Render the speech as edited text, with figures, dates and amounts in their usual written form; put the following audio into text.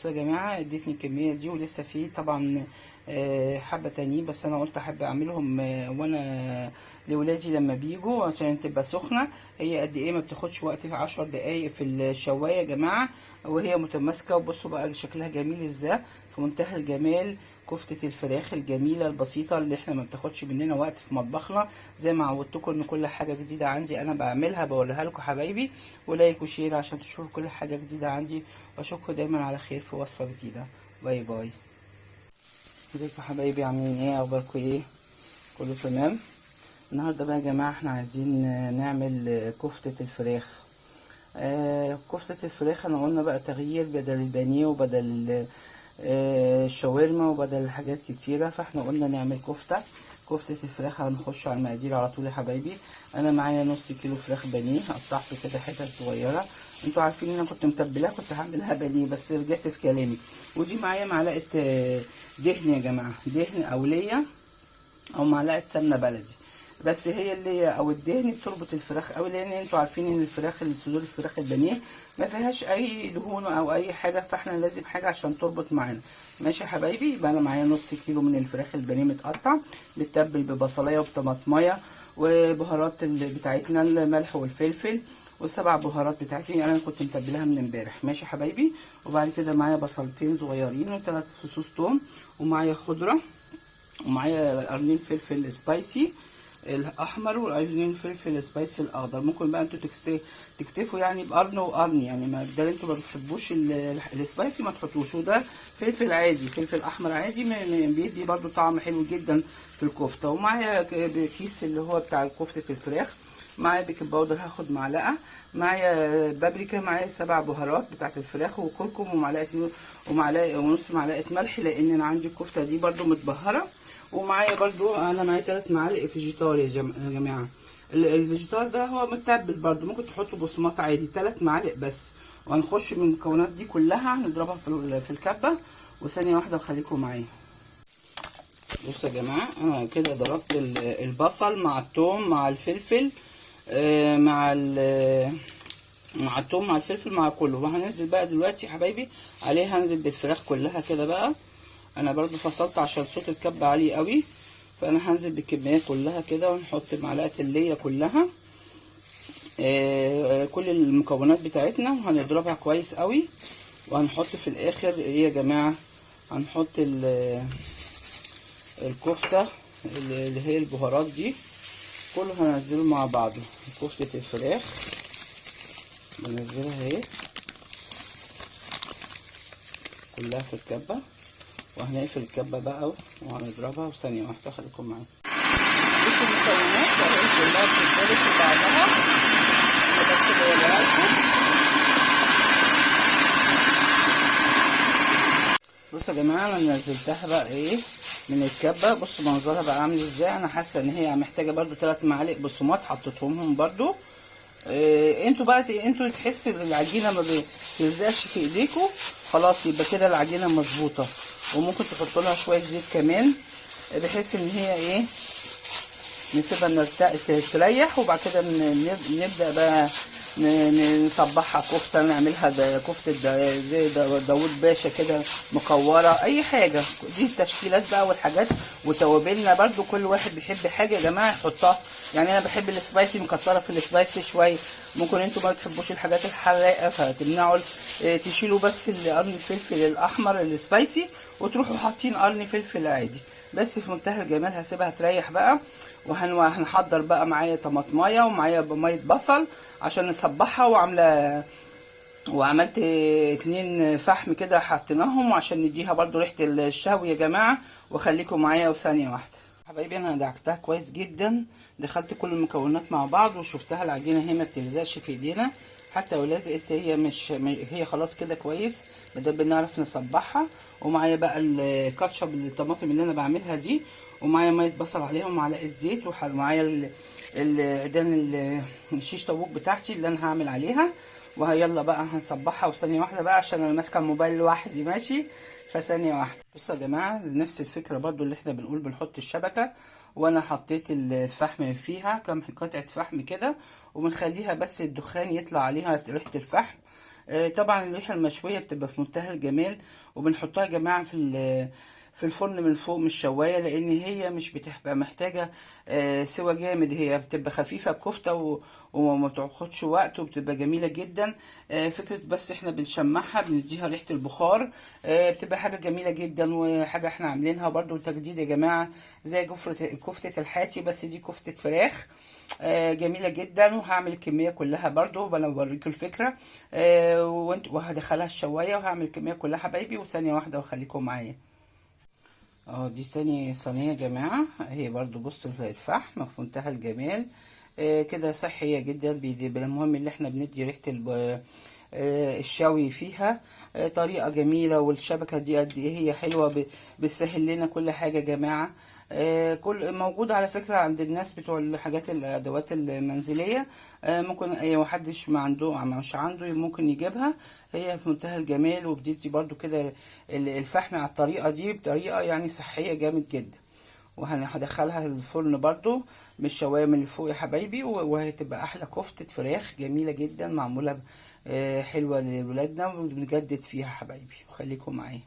بصوا يا جماعه اديتني الكميه دي، ولسه في طبعا حبه تانيين، بس انا قلت احب اعملهم وانا لولادي لما بيجوا عشان تبقى سخنه. هي قد ايه؟ ما بتاخدش وقت، في 10 دقايق في الشوايه يا جماعه، وهي متماسكه. وبصوا بقى شكلها جميل ازاي، في منتهى الجمال. كفتة الفراخ الجميلة البسيطة اللي احنا ما بتاخدش مننا وقت في مطبخنا، زي ما عودتكم ان كل حاجة جديدة عندي انا بعملها بقولها لكم حبايبي. ولايك وشير عشان تشوفوا كل حاجة جديدة عندي، واشوفكم دايما على خير في وصفة جديدة. باي باي. ازيكم حبايبي، عاملين ايه؟ اخباركم ايه؟ كله تمام؟ النهارده بقى يا جماعة احنا عايزين نعمل كفتة الفراخ. كفتة الفراخ انا قلنا بقى تغيير، بدل البانيه وبدل الشاورما وبدل حاجات كتيرة، فاحنا قلنا نعمل كفتة الفراخ. هنخش على المقادير على طول يا حبايبي. انا معايا نص كيلو فراخ بانيه، قطعته كده حتت صغيرة. انتوا عارفين ان انا كنت متبلاه، كنت هعملها بانيه بس رجعت في كلامي. ودي معايا معلقة دهن يا جماعة، دهن او ليا او معلقة سمنة بلدي، بس هي اللي او الدهن بتربط الفراخ قوي، لان انتوا عارفين ان الفراخ صدور الفراخ البانيه ما فيهاش اي دهون او اي حاجه، فاحنا لازم حاجه عشان تربط معانا. ماشي يا حبايبي. يبقى انا معايا نص كيلو من الفراخ البانيه متقطع، متبل ببصلايه وبطماطمايه وبهارات بتاعتنا، الملح والفلفل والسبع بهارات بتاعتي انا كنت متبلاها من امبارح. ماشي يا حبايبي. وبعد كده معايا بصلتين صغيرين وثلاث فصوص توم، ومعايا خضره، ومعايا قرنين فلفل سبايسي الاحمر وقرنين فلفل سبايسي الاخضر. ممكن بقى انتوا تكتفوا يعني بقرن وقرن، يعني ما ده اللي انتوا ما بتحبوش السبايسي ما تحطوش. وده فلفل عادي، فلفل احمر عادي، بيدي برده طعم حلو جدا في الكفته. ومعايا كيس اللي هو بتاع كفته الفراخ. معايا بيكنج باودر هاخد معلقه، معايا بابريكا، معايا 7 بهارات بتاعت الفراخ وكركم، ومعلقه ونص معلقه ملح، لان انا عندي الكفته دي برده متبهره. ومعايا برده انا معايا 3 معالق فيجيتار يا جماعه. الفيجيتار ده هو متبل برده، ممكن تحطوا بصمات عادي، 3 معالق بس. وهنخش من المكونات دي كلها هنضربها في الكبه، وثانيه واحده وخليكم معايا. بصوا يا جماعه، انا كده ضربت البصل مع الثوم مع الفلفل مع الثوم مع الفلفل مع كله. وهننزل بقى دلوقتي يا حبايبي عليه، هنزل بالفراخ كلها كده بقى. انا برضو فصلت عشان صوت الكب عالي قوي، فانا هنزل بالكميه كلها كده، ونحط معلقه اللية كلها كل المكونات بتاعتنا، وهنضربها كويس قوي. وهنحط في الاخر ايه يا جماعه؟ هنحط الكفته اللي هي البهارات دي كله هننزله مع بعضه. كفته الفراخ بنزلها اهي كلها في الكبه، وهنقفل الكبه بقى وهنضربها. وثانيه واحده خليكم معايا. بصوا المكونات اهي كلها بتتضرب في بعضها. انا بس بقولها لكم. بصوا يا جماعه، انا نزلتها بقى ايه من الكبه. بصوا منظرها بقى عامل ازاي. انا حاسه ان هي محتاجه برده 3 معالق بقسماط، حطيتهم برده. انتوا بقى انتوا تحسوا ان العجينه ما بتلزقش في ايديكم، خلاص يبقى كده العجينه مظبوطه. وممكن تحطوا لها شويه زيت كمان، بحيث ان هي ايه نسيبها تريح. وبعد كده نبدا بقى نصبحها كفته، نعملها كفته زي داوود باشا كده، مكوره، اي حاجه. دي التشكيلات بقى والحاجات وتوابلنا برده. كل واحد بيحب حاجه يا جماعه يحطها. يعني انا بحب السبايسي، مكتره في السبايسي شويه. ممكن انتوا ما بتحبوش الحاجات الحراقه، فتمنعوا تشيلوا بس قرن الفلفل الاحمر السبايسي، وتروحوا حاطين قرن فلفل عادي. بس في منتهى الجمال. هسيبها تريح بقى، وهنحضر بقى معايا طماطمايه ومعايا ميه بصل عشان نصبحها. وعملت 2 فحم كده حطيناهم عشان نديها برضو ريحه الشوي يا جماعه. وخليكم معايا وثانيه واحده حبايبي. انا دعكتها كويس جدا، دخلت كل المكونات مع بعض وشفتها العجينه هي ما بتلزقش في ايدينا حتى لو لزقت. هي خلاص كده كويس، ده بنعرف نصبحها. ومعايا بقى الكاتشب الطماطم اللي انا بعملها دي، ومعايا ميه بصل عليها ومعلقه زيت، ومعايا العيدان الشيش طاووق بتاعتي اللي انا هعمل عليها. ويلا بقى هنصبحها. وثانيه واحده بقى عشان انا ماسكه الموبايل لوحدي. ماشي، فثانيه واحده. بصوا يا جماعه، نفس الفكره برضو اللي احنا بنقول بنحط الشبكه، وانا حطيت الفحم فيها كام قطعه فحم كده، وبنخليها بس الدخان يطلع عليها ريحه الفحم. طبعا اللحمه المشويه بتبقى في منتهى الجمال، وبنحطها يا جماعه في الفرن من فوق من الشوايه، لان هي مش بتبقى محتاجه سوى جامد، هي بتبقى خفيفه الكفته وما بتاخدش وقت، وبتبقى جميله جدا. فكره بس احنا بنشمعها بنديها ريحه البخار، بتبقى حاجه جميله جدا، وحاجه احنا عاملينها برضو تجديد يا جماعه، زي كفته الحاتي، بس دي كفته فراخ جميله جدا. وهعمل الكميه كلها برضو، انا بوريكم الفكره، وهدخلها الشوايه، وهعمل الكميه كلها حبايبي، وثانيه واحده وخليكم معايا. دي تاني صينية يا جماعة، هي برضو بصوا الفحم في منتهى الجمال، كده صحية جدا. المهم اللي احنا بندي ريحة الشوي فيها طريقة جميلة، والشبكة دي قد ايه هي حلوة، بتسهل لنا كل حاجة يا جماعة. كل موجود على فكرة عند الناس بتوع الحاجات الأدوات المنزلية، ممكن أي محدش ما عنده مش عنده ممكن يجيبها، هي في منتهى الجمال، وبتدي برضو كده الفحم على الطريقة دي بطريقة يعني صحية جامد جدا. وهدخلها الفرن برضو مش شوايه من فوق يا حبايبي، وهتبقى احلى كفتة فراخ جميلة جدا معمولة حلوة لولادنا، وبنجدد فيها حبايبي، وخليكم معايا.